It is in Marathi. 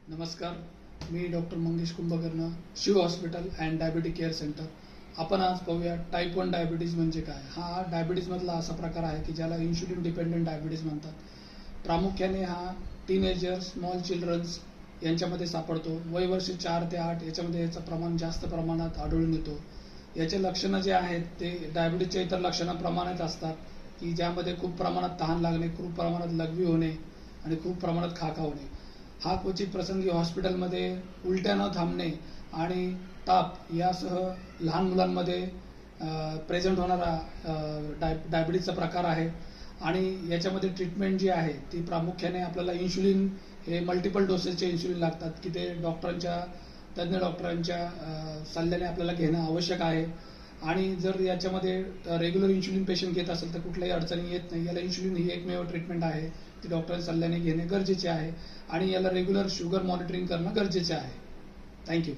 नमस्कार, मी doctor Mangesh Kumbhakarna, Shiv hospital and diabetic care centre. आपण आज पाहूया टाईप 1 डायबिटीज म्हणजे काय. हा डायबिटीजमधला असा प्रकार आहे की ज्याला इन्शुलिन डिपेंडंट डायबिटीज म्हणतात. प्रामुख्याने हा टीनेजर्स, स्मॉल चिल्ड्रन्स यांच्यामध्ये सापडतो. वय वर्ष 4 ते 8 याच्यामध्ये याचं प्रमाण जास्त प्रमाणात आढळून येतो. याचे लक्षणं जे आहेत ते डायबिटीजच्या इतर लक्षणांप्रमाणेच असतात की ज्यामध्ये खूप प्रमाणात तहान लागणे, खूप प्रमाणात लघवी होणे आणि खूप प्रमाणात खाका होणे. हा क्वचित प्रसंगी हॉस्पिटलमध्ये उलट्या न थांबणे आणि ताप यासह लहान मुलांमध्ये प्रेझेंट होणारा डायबिटीजचा प्रकार आहे. आणि याच्यामध्ये ट्रीटमेंट जी आहे ती प्रामुख्याने आपल्याला इन्शुलिन हे मल्टिपल डोसेसचे इन्शुलिन लागतात की ते तज्ज्ञ डॉक्टरांच्या सल्ल्याने आपल्याला घेणं आवश्यक आहे. आणि जर याच्यामध्ये रेग्युलर इन्शुलिन पेशंट घेत असेल तर कुठल्याही अडचणी येत नाही. याला इन्शुलिन ही एकमेव ट्रीटमेंट आहे ती डॉक्टरांच्या सल्ल्याने घेणे गरजेचे आहे आणि याला रेग्युलर शुगर मॉनिटरिंग करणं गरजेचे आहे. थँक्यू.